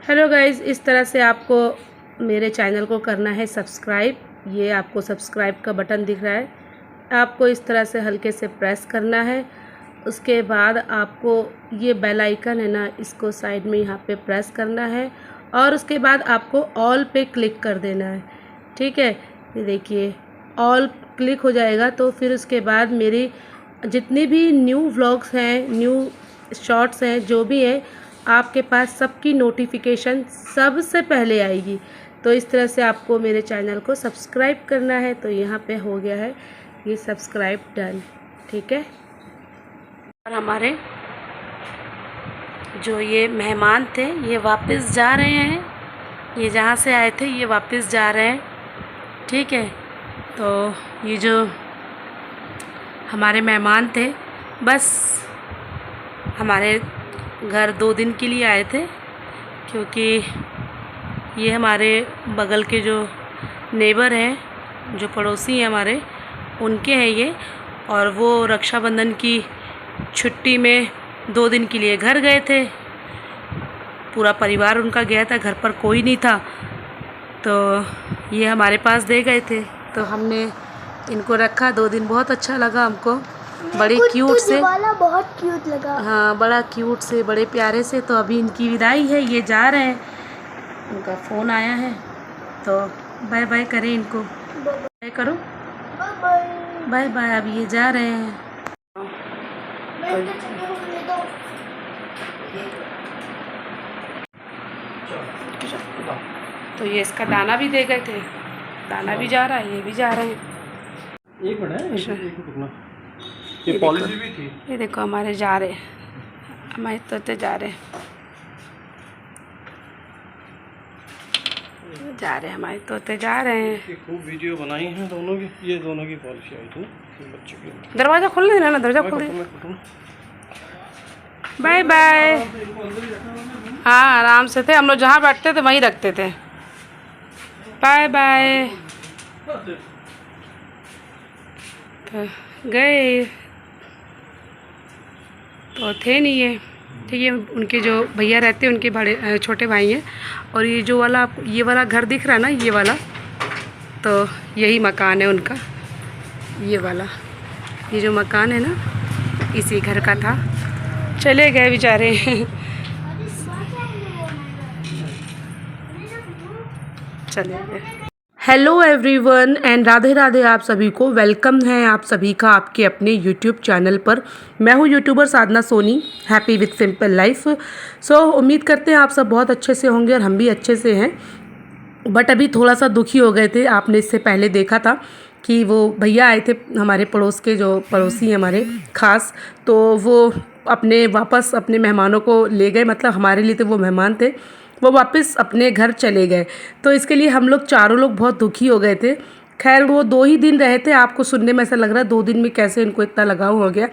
Hello guys, इस तरह से आपको मेरे चैनल को करना है सब्सक्राइब। ये आपको सब्सक्राइब का बटन दिख रहा है, आपको इस तरह से हल्के से प्रेस करना है। उसके बाद आपको ये बेल आइकन है ना, इसको साइड में यहाँ पे प्रेस करना है और उसके बाद आपको ऑल पे क्लिक कर देना है। ठीक है, ये देखिए ऑल क्लिक हो जाएगा तो फिर उसके बाद मेरी जितनी भी न्यू व्लॉग्स हैं, न्यू शॉर्ट्स हैं, जो भी है आपके पास सबकी नोटिफिकेशन सबसे पहले आएगी। तो इस तरह से आपको मेरे चैनल को सब्सक्राइब करना है। तो यहाँ पे हो गया है ये सब्सक्राइब डन। ठीक है, और हमारे जो ये मेहमान थे ये वापस जा रहे हैं, ये जहाँ से आए थे ये वापस जा रहे हैं। ठीक है, तो ये जो हमारे मेहमान थे बस हमारे घर 2 दिन के लिए आए थे, क्योंकि ये हमारे बगल के जो नेबर हैं, जो पड़ोसी हैं हमारे, उनके हैं ये। और वो रक्षाबंधन की छुट्टी में 2 दिन के लिए घर गए थे। पूरा परिवार उनका गया था, घर पर कोई नहीं था, तो ये हमारे पास दे गए थे। तो हमने इनको रखा 2 दिन, बहुत अच्छा लगा हमको। बड़े क्यूट से, बहुत क्यूट लगा। हाँ, बड़ा क्यूट से, बड़े प्यारे से। तो अभी इनकी विदाई है, ये जा रहे हैं, उनका फ़ोन आया है तो बाय बाय करें इनको। बाय करो, बाय बाय। अब ये जा रहे हैं। तो ये इसका दाना भी दे गए थे, दाना भी जा रहा है, ये भी जा रहे हैं। एक मिनट, ये पॉलिसी भी थी। ये देखो हमारे जा रहे, हमारे तोते जा रहे, हमारे तोते जा रहे हैं। खूब वीडियो बनाई हैं दोनों की, ये दोनों की पॉलिसी आई थी ना बच्चे की। दरवाज़ा खोल देना ना, दरवाज़ा खोल दे। Bye bye. हाँ, आराम से थे हम लोग, जहाँ बैठते थे वहीं रखते थे। Bye bye. तो गए तो थे नहीं ये। ठीक है, उनके जो भैया रहते हैं उनके बड़े छोटे भाई हैं। और ये जो वाला, ये वाला घर दिख रहा है ना, ये वाला, तो यही मकान है उनका। ये वाला, ये जो मकान है ना, इसी घर का था। चले गए बेचारे। चले गए। Hello everyone and Radhe Radhe, आप सभी को वेलकम है आप सभी का आपके अपने यूट्यूब चैनल पर। मैं हूँ youtuber Sadhana Soni, happy with simple life. So उम्मीद करते हैं आप सब बहुत अच्छे से होंगे और हम भी अच्छे से हैं। बट अभी थोड़ा सा दुखी हो गए थे। आपने इससे पहले देखा था कि वो भैया आए थे हमारे पड़ोस के, जो पड़ोसी हैं हमारे ख़ास, तो वो अपने वापस अपने मेहमानों को ले गए। मतलब हमारे लिए तो वो मेहमान थे, वो वापस अपने घर चले गए। तो इसके लिए हम लोग चारों लोग बहुत दुखी हो गए थे। खैर वो 2 ही दिन रहे थे। आपको सुनने में ऐसा लग रहा है 2 दिन में कैसे इनको इतना लगाव हो गया।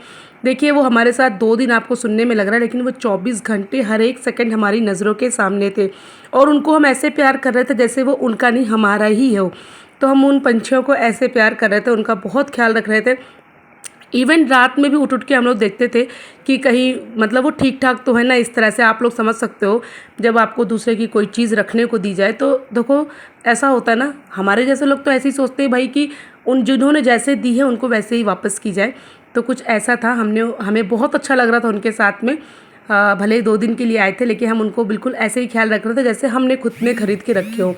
देखिए, वो हमारे साथ 2 दिन आपको सुनने में लग रहा है, लेकिन वो 24 घंटे हर एक सेकंड हमारी नज़रों के सामने थे। और उनको हम ऐसे प्यार कर रहे थे जैसे वो उनका नहीं हमारा ही हो। तो हम उन पंछियों को ऐसे प्यार कर रहे थे, उनका बहुत ख्याल रख रहे थे। इवन रात में भी उठ उठ के हम लोग देखते थे कि कहीं मतलब वो ठीक ठाक तो है ना। इस तरह से आप लोग समझ सकते हो, जब आपको दूसरे की कोई चीज़ रखने को दी जाए तो देखो ऐसा होता है ना। हमारे जैसे लोग तो ऐसे ही सोचते हैं भाई कि उन जिन्होंने जैसे दी है उनको वैसे ही वापस की जाए। तो कुछ ऐसा था, हमें बहुत अच्छा लग रहा था उनके साथ में। भले ही 2 दिन के लिए आए थे, लेकिन हम उनको बिल्कुल ऐसे ही ख्याल रख रहे थे जैसे हमने खुद में ख़रीद के रखे हो।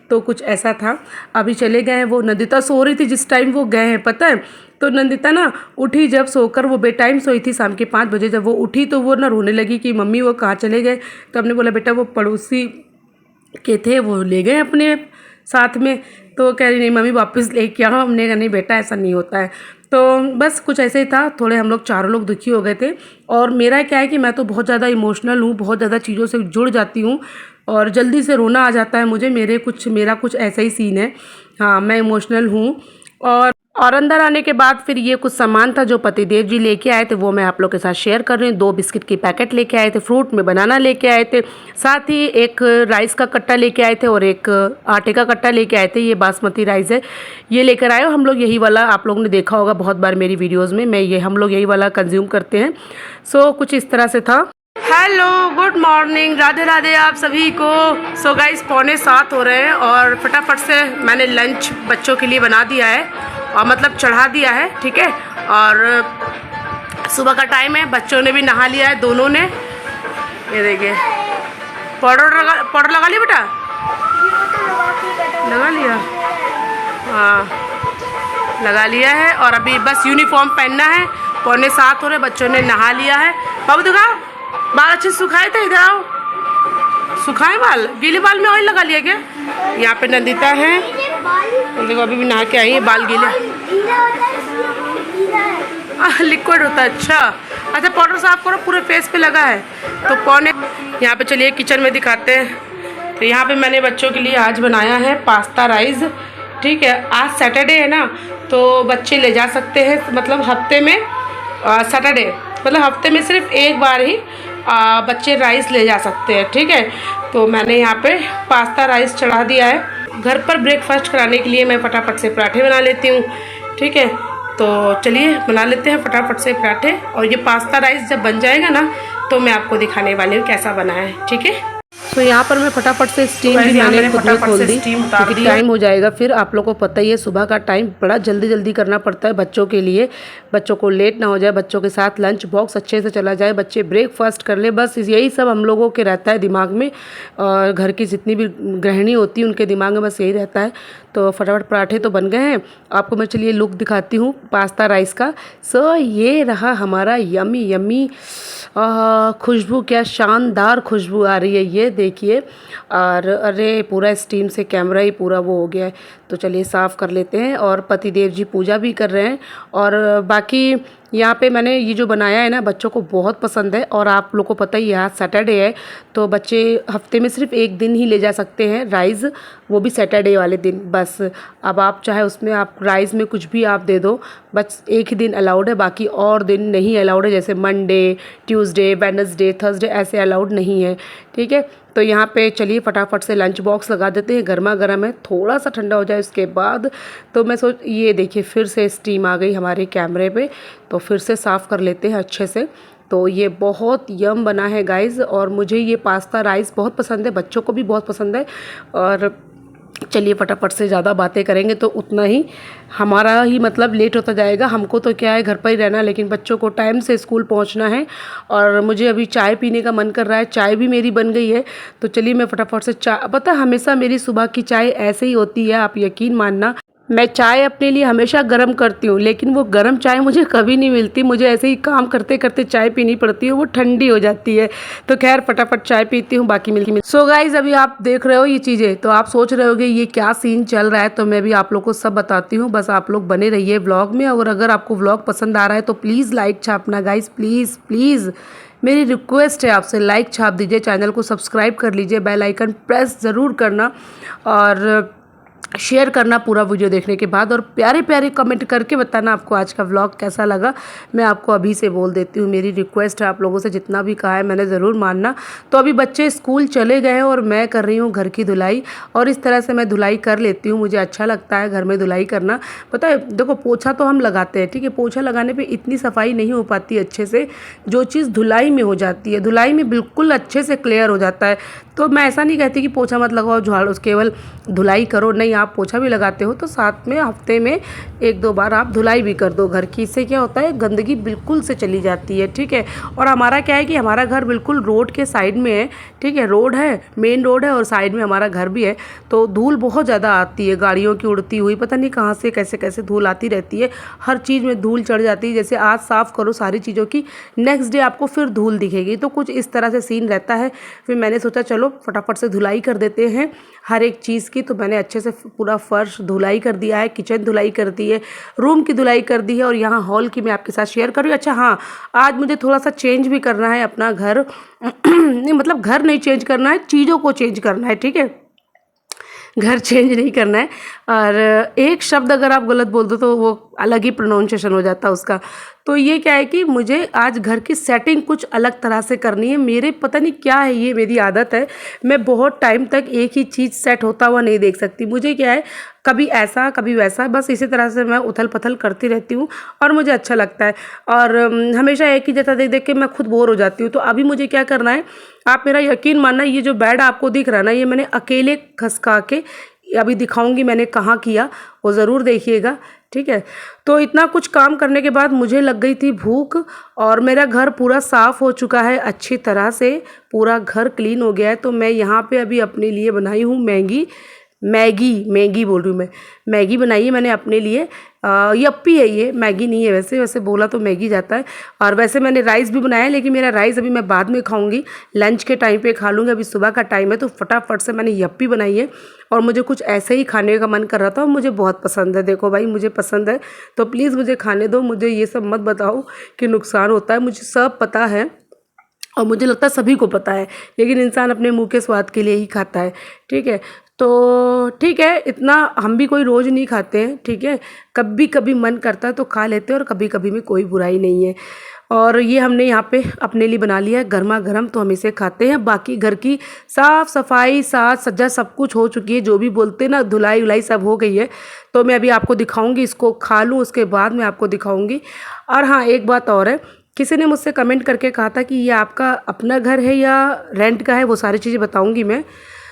तो कुछ ऐसा था। अभी चले गए हैं। वो नंदिता सो रही थी जिस टाइम वो गए हैं, पता है। तो नंदिता ना उठी जब सोकर, वो बेटाइम सोई थी, शाम के 5 बजे जब वो उठी तो वो ना रोने लगी कि मम्मी वो कहाँ चले गए। तो हमने बोला बेटा वो पड़ोसी के थे, वो ले गए अपने साथ में। तो कह रही नहीं मम्मी वापस लेके आओ। हमने कहा नहीं बेटा ऐसा नहीं होता है। तो बस कुछ ऐसे ही था। थोड़े हम लोग चारों लोग दुखी हो गए थे। और मेरा क्या है कि मैं तो बहुत ज़्यादा इमोशनल हूँ, बहुत ज़्यादा चीज़ों से जुड़ जाती हूँ और जल्दी से रोना आ जाता है मुझे। मेरा कुछ ऐसा ही सीन है। हाँ, मैं इमोशनल हूँ। और अंदर आने के बाद फिर ये कुछ सामान था जो पतिदेव जी लेके आए थे, वो मैं आप लोग के साथ शेयर कर रही हूँ। 2 बिस्किट की पैकेट लेके आए थे, फ्रूट में बनाना लेके आए थे, साथ ही एक राइस का कट्टा लेके आए थे और एक आटे का कट्टा लेके आए थे। ये बासमती राइस है, ये लेकर आए हो। हम लोग यही वाला, आप लोगों ने देखा होगा बहुत बार मेरी वीडियोज़ में, हम लोग यही वाला कंज्यूम करते हैं। सो कुछ इस तरह से था। Hello, good morning, Radhe Radhe आप सभी को। सो गाइस 6:45 हो रहे हैं और फटाफट से मैंने लंच बच्चों के लिए बना दिया है और मतलब चढ़ा दिया है, ठीक है। और सुबह का टाइम है, बच्चों ने भी नहा लिया है, दोनों ने। ये देखिए, पाउडर लगा लिया बेटा? लगा लिया, हाँ लगा लिया है। और अभी बस यूनिफॉर्म पहनना है। 6:45 हो रहे, बच्चों ने नहा लिया है। बाबू दिखा, बाल अच्छे से सुखाए थे? इधर आओ, सुखाए बाल? गीले बाल में ऑयल लगा लिया क्या? यहाँ पे नंदिता है, देखो अभी भी नहा के आई है, बाल गीले। लिक्विड होता है, अच्छा अच्छा। पाउडर साफ करो, पूरे फेस पे लगा है तो पौने। यहाँ पे चलिए किचन में दिखाते हैं। तो यहाँ पे मैंने बच्चों के लिए आज बनाया है पास्ता राइस, ठीक है। आज सैटरडे है ना, तो बच्चे ले जा सकते हैं, मतलब हफ्ते में सैटरडे मतलब हफ्ते में सिर्फ एक बार ही बच्चे राइस ले जा सकते हैं, ठीक है। तो मैंने यहाँ पे पास्ता राइस चढ़ा दिया है। घर पर ब्रेकफास्ट कराने के लिए मैं फटाफट से पराठे बना लेती हूँ, ठीक है। तो चलिए बना लेते हैं फटाफट से पराठे। और ये पास्ता राइस जब बन जाएगा ना तो मैं आपको दिखाने वाली हूँ कैसा बना है, ठीक है। तो यहाँ पर मैं फटाफट से स्टीम भी मैंने खुद में खोल दी, क्योंकि टाइम हो जाएगा फिर। आप लोगों को पता ही है सुबह का टाइम बड़ा जल्दी जल्दी करना पड़ता है बच्चों के लिए, बच्चों को लेट ना हो जाए, बच्चों के साथ लंच बॉक्स अच्छे से चला जाए, बच्चे ब्रेकफास्ट कर ले, बस यही सब हम लोगों के रहता है दिमाग में। और घर की जितनी भी गृहिणी होती है उनके दिमाग में बस यही रहता है। तो फटाफट पराठे तो बन गए हैं, आपको मैं चलिए लुक दिखाती हूँ पास्ता राइस का। सो ये रहा हमारा यमी यमी खुशबू, क्या शानदार खुशबू आ रही है, ये देखिए। और अरे पूरा स्टीम से कैमरा ही पूरा वो हो गया है। तो चलिए साफ़ कर लेते हैं। और पतिदेव जी पूजा भी कर रहे हैं। और बाकी यहाँ पे मैंने ये जो बनाया है ना, बच्चों को बहुत पसंद है। और आप लोग को पता ही है आज सैटरडे है, तो बच्चे हफ्ते में सिर्फ एक दिन ही ले जा सकते हैं राइस, वो भी सैटरडे वाले दिन बस। अब आप चाहे उसमें आप राइस में कुछ भी आप दे दो, बस एक ही दिन अलाउड है, बाकी और दिन नहीं अलाउड है। जैसे मंडे, ट्यूसडे, वेडनेसडे, थर्सडे ऐसे अलाउड नहीं है, ठीक है। तो यहाँ पे चलिए फटाफट से लंच बॉक्स लगा देते हैं, गर्मा गर्म है, थोड़ा सा ठंडा हो जाए उसके बाद। तो मैं ये देखिए फिर से स्टीम आ गई हमारे कैमरे पे, तो फिर से साफ़ कर लेते हैं अच्छे से। तो ये बहुत यम बना है गाइज़, और मुझे ये पास्ता राइस बहुत पसंद है, बच्चों को भी बहुत पसंद है। और चलिए फटाफट से, ज़्यादा बातें करेंगे तो उतना ही हमारा ही मतलब लेट होता जाएगा। हमको तो क्या है घर पर ही रहना, लेकिन बच्चों को टाइम से स्कूल पहुंचना है। और मुझे अभी चाय पीने का मन कर रहा है, चाय भी मेरी बन गई है। तो चलिए मैं फटाफट से चाय, पता हमेशा मेरी सुबह की चाय ऐसे ही होती है, आप यकीन मानना। मैं चाय अपने लिए हमेशा गर्म करती हूँ, लेकिन वो गर्म चाय मुझे कभी नहीं मिलती, मुझे ऐसे ही काम करते करते चाय पीनी पड़ती है, वो ठंडी हो जाती है। तो खैर फटाफट चाय पीती हूँ, बाकी मिलती। सो गाइज अभी आप देख रहे हो ये चीज़ें, तो आप सोच रहे होगे ये क्या सीन चल रहा है, तो मैं भी आप लोग को सब बताती हूँ। बस आप लोग बने रहिए व्लॉग में। और अगर आपको व्लॉग पसंद आ रहा है तो प्लीज़ लाइक छापना गाइज, प्लीज़ प्लीज़ मेरी रिक्वेस्ट है आपसे, लाइक छाप दीजिए, चैनल को सब्सक्राइब कर लीजिए, बेल आइकन प्रेस ज़रूर करना और शेयर करना पूरा वीडियो देखने के बाद। और प्यारे प्यारे कमेंट करके बताना आपको आज का व्लॉग कैसा लगा। मैं आपको अभी से बोल देती हूँ, मेरी रिक्वेस्ट है आप लोगों से, जितना भी कहा है मैंने ज़रूर मानना। तो अभी बच्चे स्कूल चले गए हैं और मैं कर रही हूँ घर की धुलाई। और इस तरह से मैं धुलाई कर लेती हूँ, मुझे अच्छा लगता है घर में धुलाई करना। पता है देखो, पोछा तो हम लगाते हैं, ठीक है, पोछा लगाने पर इतनी सफाई नहीं हो पाती अच्छे से, जो चीज़ धुलाई में हो जाती है, धुलाई में बिल्कुल अच्छे से क्लियर हो जाता है। तो मैं ऐसा नहीं कहती कि पोछा मत लगाओ, झाड़ू केवल धुलाई करो, नहीं, आप पोछा भी लगाते हो तो साथ में हफ्ते में 1-2 बार आप धुलाई भी कर दो घर की। इससे क्या होता है, गंदगी बिल्कुल से चली जाती है, ठीक है। और हमारा क्या है कि हमारा घर बिल्कुल रोड के साइड में है, ठीक है, रोड है, मेन रोड है और साइड में हमारा घर भी है। तो धूल बहुत ज़्यादा आती है, गाड़ियों की उड़ती हुई, पता नहीं कहाँ से कैसे कैसे धूल आती रहती है, हर चीज़ में धूल चढ़ जाती है। जैसे आज साफ़ करो सारी चीज़ों की, नेक्स्ट डे आपको फिर धूल दिखेगी, तो कुछ इस तरह से सीन रहता है। फिर मैंने सोचा चलो फटाफट से धुलाई कर देते हैं हर एक चीज़ की। तो मैंने अच्छे से पूरा फर्श धुलाई कर दिया है, किचन धुलाई कर दी है, रूम की धुलाई कर दी है, और यहाँ हॉल की मैं आपके साथ शेयर कर रही हूँ। अच्छा हाँ, आज मुझे थोड़ा सा चेंज भी करना है अपना घर नहीं मतलब घर नहीं चेंज करना है, चीज़ों को चेंज करना है, ठीक है, घर चेंज नहीं करना है। और एक शब्द अगर आप गलत बोल दो तो वो अलग ही प्रोनाउंसिएशन हो जाता है उसका। तो ये क्या है कि मुझे आज घर की सेटिंग कुछ अलग तरह से करनी है। मेरे पता नहीं क्या है, ये मेरी आदत है, मैं बहुत टाइम तक एक ही चीज़ सेट होता हुआ नहीं देख सकती। मुझे क्या है, कभी ऐसा कभी वैसा, बस इसी तरह से मैं उथल पुथल करती रहती हूँ और मुझे अच्छा लगता है। और हमेशा एक ही जैसा देख देख के मैं खुद बोर हो जाती हूँ। तो अभी मुझे क्या करना है, आप मेरा यकीन मानना, ये जो बेड आपको दिख रहा है ना, ये मैंने अकेले खसका के अभी दिखाऊंगी मैंने कहाँ किया, वो ज़रूर देखिएगा, ठीक है। तो इतना कुछ काम करने के बाद मुझे लग गई थी भूख, और मेरा घर पूरा साफ़ हो चुका है अच्छी तरह से, पूरा घर क्लीन हो गया है। तो मैं यहाँ पे अभी अपने लिए बनाई हूँ मैगी बोल रही हूँ मैं, मैगी बनाई है मैंने अपने लिए। यप्पी है ये, मैगी नहीं है, वैसे बोला तो मैगी जाता है। और वैसे मैंने राइस भी बनाया है, लेकिन मेरा राइस अभी मैं बाद में खाऊंगी, लंच के टाइम पे खा लूँगी, अभी सुबह का टाइम है। तो फटाफट से मैंने यप्पी बनाई है, और मुझे कुछ ऐसे ही खाने का मन कर रहा था, और मुझे बहुत पसंद है। देखो भाई, मुझे पसंद है तो प्लीज़ मुझे खाने दो, मुझे ये सब मत बताओ कि नुकसान होता है, मुझे सब पता है और मुझे लगता है सभी को पता है, लेकिन इंसान अपने मुंह के स्वाद के लिए ही खाता है, ठीक है। तो ठीक है, इतना हम भी कोई रोज़ नहीं खाते हैं, ठीक है, कभी कभी मन करता है तो खा लेते हैं, और कभी कभी में कोई बुराई नहीं है। और ये हमने यहाँ पे अपने लिए बना लिया है गर्मा गर्म, तो हम इसे खाते हैं। बाकी घर की साफ़ सफाई साज सज्जा सब कुछ हो चुकी है, जो भी बोलते हैं ना, धुलाई उलाई सब हो गई है। तो मैं अभी आपको दिखाऊंगी, इसको खा लूँ उसके बाद मैं आपको दिखाऊंगी। और हाँ, एक बात और है, किसी ने मुझसे कमेंट करके कहा था कि ये आपका अपना घर है या रेंट का है, वो सारी चीज़ें बताऊंगी मैं।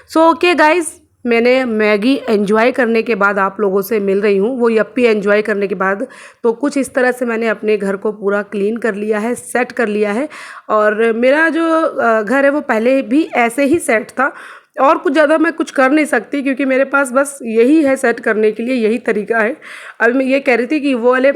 सो ओके गाइज़, मैंने मैगी एंजॉय करने के बाद आप लोगों से मिल रही हूँ, वो यप्पी एंजॉय करने के बाद। तो कुछ इस तरह से मैंने अपने घर को पूरा क्लीन कर लिया है, सेट कर लिया है। और मेरा जो घर है वो पहले भी ऐसे ही सेट था, और कुछ ज़्यादा मैं कुछ कर नहीं सकती, क्योंकि मेरे पास बस यही है सेट करने के लिए, यही तरीका है। अभी मैं ये कह रही थी कि वो वाले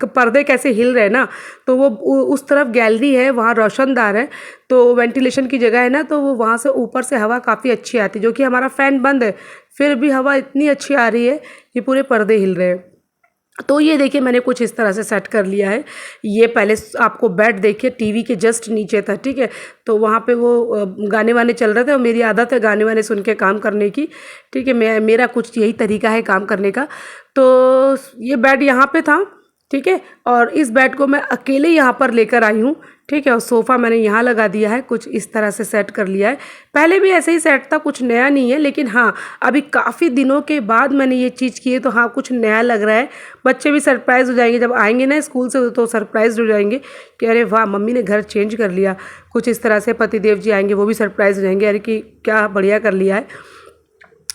पर्दे कैसे हिल रहे हैं ना, तो वो उस तरफ गैलरी है, वहाँ रोशनदार है, तो वेंटिलेशन की जगह है ना, तो वो वहाँ से ऊपर से हवा काफ़ी अच्छी आती है, जो कि हमारा फ़ैन बंद है, फिर भी हवा इतनी अच्छी आ रही है कि पूरे पर्दे हिल रहे हैं। तो ये देखिए, मैंने कुछ इस तरह से सेट कर लिया है। ये पहले आपको बेड देखिए टीवी के जस्ट नीचे था, ठीक है, तो वहाँ पे वो गाने वाने चल रहे थे, और मेरी आदत है गाने वाने सुन के काम करने की, ठीक है, मेरा कुछ यही तरीका है काम करने का। तो ये बेड यहाँ पे था, ठीक है, और इस बेड को मैं अकेले यहाँ पर लेकर आई हूँ, ठीक है, और सोफ़ा मैंने यहाँ लगा दिया है, कुछ इस तरह से सेट कर लिया है। पहले भी ऐसे ही सेट था, कुछ नया नहीं है, लेकिन हाँ, अभी काफ़ी दिनों के बाद मैंने ये चीज़ की है, तो हाँ, कुछ नया लग रहा है। बच्चे भी सरप्राइज़ हो जाएंगे जब आएंगे ना स्कूल से, तो सरप्राइज़ हो जाएंगे कि अरे वाह, मम्मी ने घर चेंज कर लिया। कुछ इस तरह से पतिदेव जी आएंगे, वो भी सरप्राइज़ हो जाएंगे, अरे कि क्या बढ़िया कर लिया है।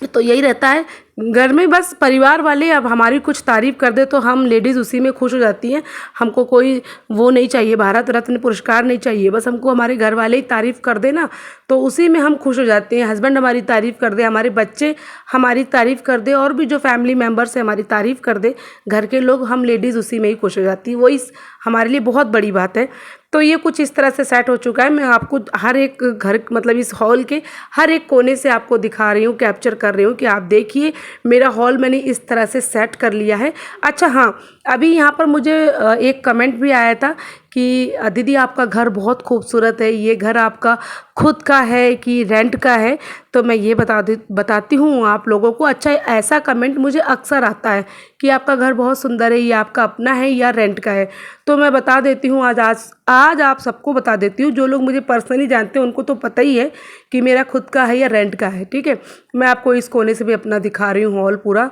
तो यही रहता है घर में, बस परिवार वाले अब हमारी कुछ तारीफ़ कर दे तो हम लेडीज़ उसी में खुश हो जाती हैं। हमको कोई वो नहीं चाहिए, भारत रत्न पुरस्कार नहीं चाहिए, बस हमको हमारे घर वाले ही तारीफ़ कर दे ना, तो उसी में हम खुश हो जाते हैं। हस्बैंड हमारी तारीफ़ कर दे, हमारे बच्चे हमारी तारीफ़ कर दे, और भी जो फैमिली मेम्बर्स हैं हमारी तारीफ़ कर दे, घर के लोग, हम लेडीज़ उसी में ही खुश हो जाती है। वही हमारे लिए बहुत बड़ी बात है। तो ये कुछ इस तरह से सेट हो चुका है। मैं आपको हर एक घर, मतलब इस हॉल के हर एक कोने से आपको दिखा रही हूँ, कैप्चर कर रही हूँ कि आप देखिए मेरा हॉल मैंने इस तरह से सेट कर लिया है। अच्छा हाँ, अभी यहाँ पर मुझे एक कमेंट भी आया था कि दीदी आपका घर बहुत खूबसूरत है, ये घर आपका खुद का है कि रेंट का है? तो मैं ये बताती हूँ आप लोगों को। अच्छा, ऐसा कमेंट मुझे अक्सर आता है कि आपका घर बहुत सुंदर है, ये आपका अपना है या रेंट का है? तो मैं बता देती हूँ, आज आप सबको बता देती हूँ। जो लोग मुझे पर्सनली जानते हैं उनको तो पता ही है कि मेरा खुद का है या रेंट का है, ठीक है। मैं आपको इस कोने से भी अपना दिखा रही हूँ हॉल पूरा।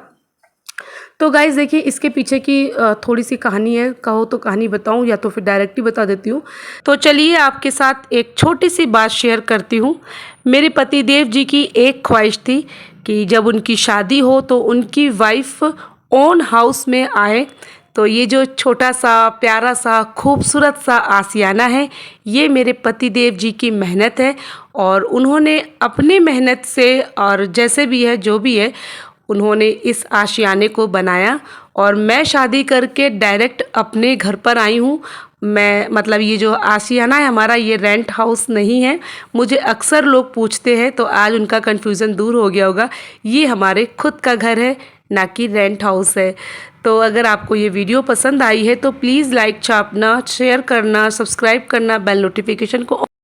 तो गाइज़ देखिए, इसके पीछे की थोड़ी सी कहानी है, कहो तो कहानी बताऊं या तो फिर डायरेक्ट ही बता देती हूँ। तो चलिए आपके साथ एक छोटी सी बात शेयर करती हूँ। मेरे पतिदेव जी की एक ख्वाहिश थी कि जब उनकी शादी हो तो उनकी वाइफ ओन हाउस में आए। तो ये जो छोटा सा प्यारा सा खूबसूरत सा आशियाना है, ये मेरे पतिदेव जी की मेहनत है, और उन्होंने अपने मेहनत से, और जैसे भी है जो भी है, उन्होंने इस आशियाने को बनाया। और मैं शादी करके डायरेक्ट अपने घर पर आई हूँ। मैं मतलब ये जो आशियाना है हमारा, ये रेंट हाउस नहीं है। मुझे अक्सर लोग पूछते हैं, तो आज उनका कन्फ्यूज़न दूर हो गया होगा। ये हमारे खुद का घर है, ना कि रेंट हाउस है। तो अगर आपको ये वीडियो पसंद आई है तो प्लीज़ लाइक छापना, शेयर करना, सब्सक्राइब करना, बेल नोटिफिकेशन को